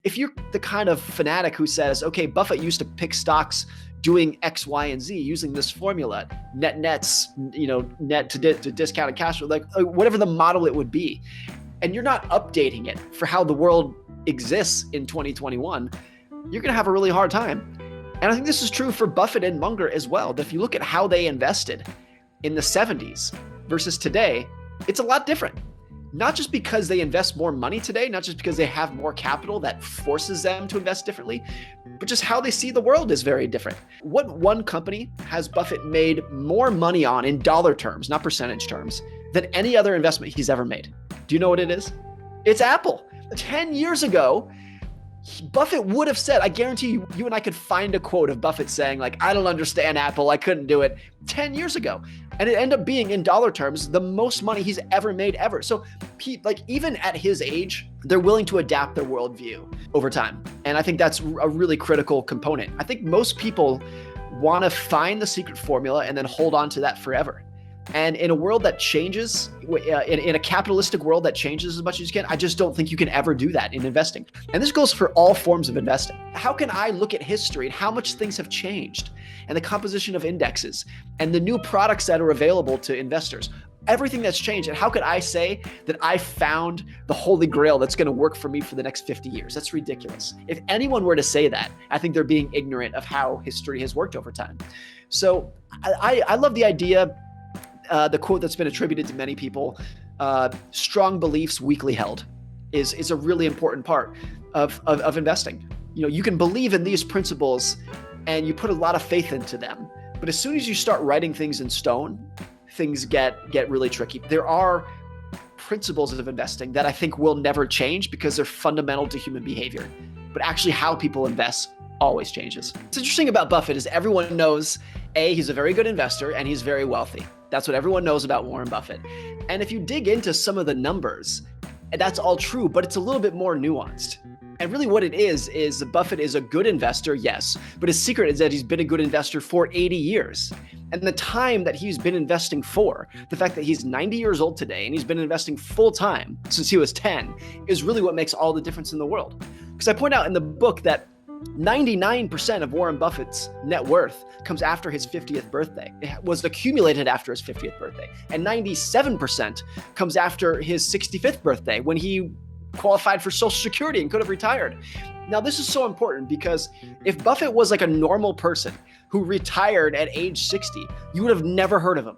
If you're the kind of fanatic who says, okay, Buffett used to pick stocks doing X, Y, and Z using this formula, nets, net to discounted cash flow, like whatever the model it would be, and you're not updating it for how the world exists in 2021, you're going to have a really hard time. And I think this is true for Buffett and Munger as well. That if you look at how they invested in the 70s versus today, it's a lot different. Not just because they invest more money today, not just because they have more capital that forces them to invest differently, but just how they see the world is very different. What one company has Buffett made more money on in dollar terms, not percentage terms, than any other investment he's ever made? Do you know what it is? It's Apple. 10 years ago, Buffett would have said, I guarantee you and I could find a quote of Buffett saying like, I don't understand Apple, I couldn't do it 10 years ago. And it ended up being in dollar terms, the most money he's ever made ever. So even at his age, they're willing to adapt their worldview over time. And I think that's a really critical component. I think most people want to find the secret formula and then hold on to that forever. And in a world that changes, in a capitalistic world that changes as much as you can, I just don't think you can ever do that in investing. And this goes for all forms of investing. How can I look at history and how much things have changed and the composition of indexes and the new products that are available to investors? Everything that's changed. And how could I say that I found the holy grail that's going to work for me for the next 50 years? That's ridiculous. If anyone were to say that, I think they're being ignorant of how history has worked over time. So I love the idea. The quote that's been attributed to many people, strong beliefs weakly held, is a really important part of investing. You can believe in these principles and you put a lot of faith into them. But as soon as you start writing things in stone, things get really tricky. There are principles of investing that I think will never change because they're fundamental to human behavior. But actually how people invest always changes. What's interesting about Buffett is everyone knows, A, he's a very good investor and he's very wealthy. That's what everyone knows about Warren Buffett. And if you dig into some of the numbers, that's all true, but it's a little bit more nuanced. And really what it is Buffett is a good investor, yes, but his secret is that he's been a good investor for 80 years. And the time that he's been investing for, the fact that he's 90 years old today and he's been investing full time since he was 10, is really what makes all the difference in the world. Because I point out in the book that 99% of Warren Buffett's net worth comes after his 50th birthday. It was accumulated after his 50th birthday. And 97% comes after his 65th birthday when he qualified for Social Security and could have retired. Now, this is so important because if Buffett was like a normal person who retired at age 60, you would have never heard of him.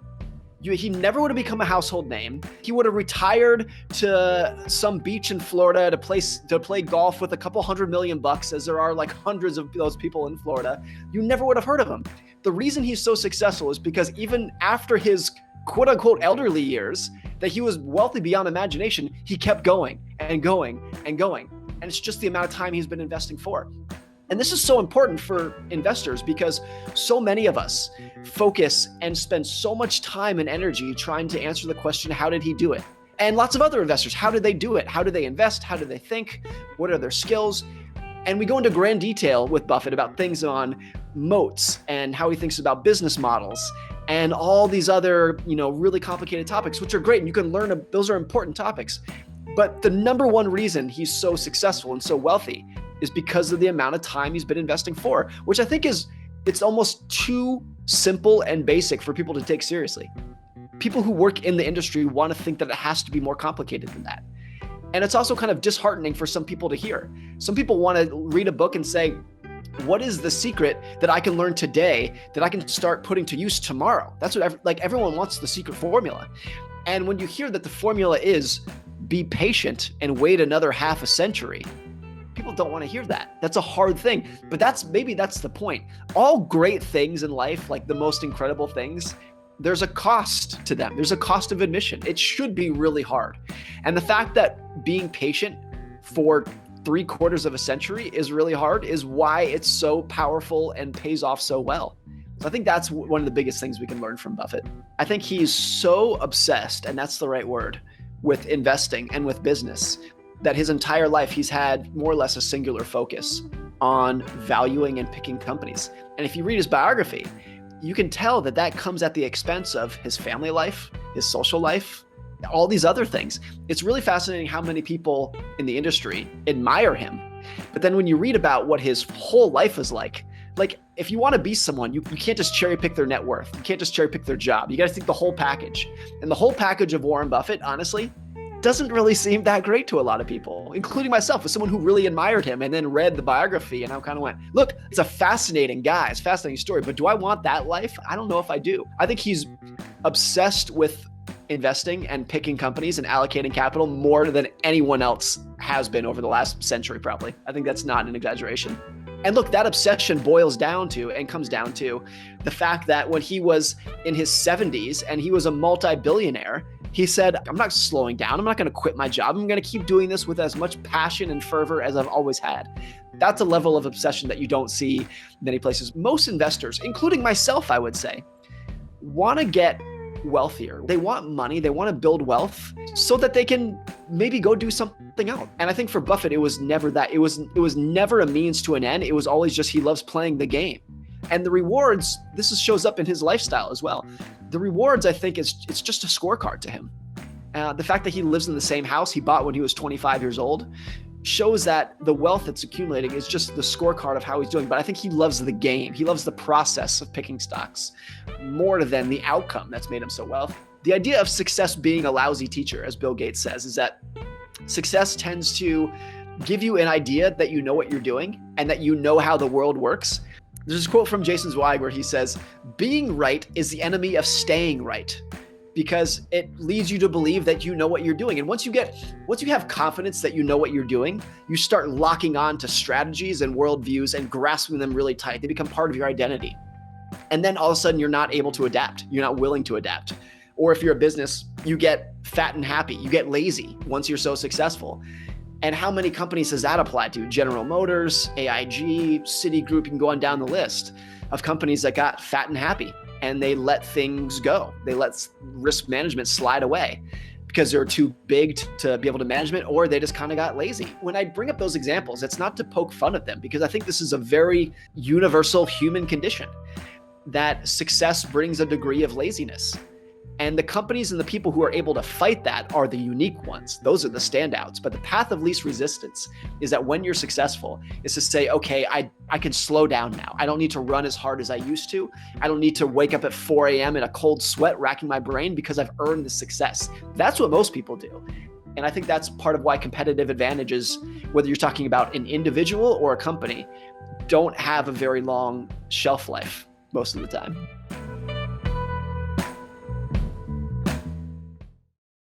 He never would have become a household name. He would have retired to some beach in Florida to play golf with a couple $100 million, as there are like hundreds of those people in Florida. You never would have heard of him. The reason he's so successful is because even after his quote unquote elderly years, that he was wealthy beyond imagination, he kept going and going and going. And it's just the amount of time he's been investing for. And this is so important for investors because so many of us focus and spend so much time and energy trying to answer the question, how did he do it? And lots of other investors, how did they do it? How do they invest? How do they think? What are their skills? And we go into grand detail with Buffett about things on moats and how he thinks about business models and all these other, really complicated topics, which are great. And you can learn, those are important topics. But the number one reason he's so successful and so wealthy is because of the amount of time he's been investing for, which I think it's almost too simple and basic for people to take seriously. People who work in the industry want to think that it has to be more complicated than that. And it's also kind of disheartening for some people to hear. Some people want to read a book and say, what is the secret that I can learn today that I can start putting to use tomorrow? That's what everyone wants, the secret formula. And when you hear that the formula is be patient and wait another half a century, people don't want to hear that. That's a hard thing, but maybe that's the point. All great things in life, like the most incredible things, there's a cost to them. There's a cost of admission. It should be really hard. And the fact that being patient for 3/4 of a century is really hard is why it's so powerful and pays off so well. So I think that's one of the biggest things we can learn from Buffett. I think he's so obsessed, and that's the right word, with investing and with business, that his entire life he's had more or less a singular focus on valuing and picking companies. And if you read his biography, you can tell that that comes at the expense of his family life, his social life, all these other things. It's really fascinating how many people in the industry admire him But then when you read about what his whole life is like if you want to be someone, you can't just cherry pick their net worth. You can't just cherry pick their job. You got to think the whole package. And the whole package of Warren Buffett, honestly, doesn't really seem that great to a lot of people, including myself, as someone who really admired him and then read the biography. And I kind of went, look, it's a fascinating guy. It's a fascinating story. But do I want that life? I don't know if I do. I think he's obsessed with investing and picking companies and allocating capital more than anyone else has been over the last century, probably. I think that's not an exaggeration. And look, that obsession boils down to and comes down to the fact that when he was in his 70s and he was a multi-billionaire, he said, I'm not slowing down. I'm not going to quit my job. I'm going to keep doing this with as much passion and fervor as I've always had. That's a level of obsession that you don't see many places. Most investors, including myself, I would say, want to get wealthier. They want money. They want to build wealth so that they can maybe go do something else. And I think for Buffett, it was never that. It was never a means to an end. It was always just he loves playing the game. And the rewards, shows up in his lifestyle as well. The rewards, I think, it's just a scorecard to him. The fact that he lives in the same house he bought when he was 25 years old shows that the wealth that's accumulating is just the scorecard of how he's doing. But I think he loves the game. He loves the process of picking stocks more than the outcome that's made him so wealthy. The idea of success being a lousy teacher, as Bill Gates says, is that success tends to give you an idea that you know what you're doing and that you know how the world works. There's this quote from Jason Zweig where he says, being right is the enemy of staying right, because it leads you to believe that you know what you're doing. And once you have confidence that you know what you're doing, you start locking on to strategies and worldviews and grasping them really tight. They become part of your identity. And then all of a sudden you're not able to adapt. You're not willing to adapt. Or if you're a business, you get fat and happy. You get lazy once you're so successful. And how many companies does that apply to? General Motors, AIG, Citigroup, you can go on down the list of companies that got fat and happy and they let things go. They let risk management slide away because they're too big to be able to manage it, or they just kind of got lazy. When I bring up those examples, it's not to poke fun at them, because I think this is a very universal human condition, that success brings a degree of laziness. And the companies and the people who are able to fight that are the unique ones. Those are the standouts. But the path of least resistance is that when you're successful is to say, okay, I can slow down now. I don't need to run as hard as I used to. I don't need to wake up at 4 a.m. in a cold sweat racking my brain because I've earned the success. That's what most people do. And I think that's part of why competitive advantages, whether you're talking about an individual or a company, don't have a very long shelf life most of the time.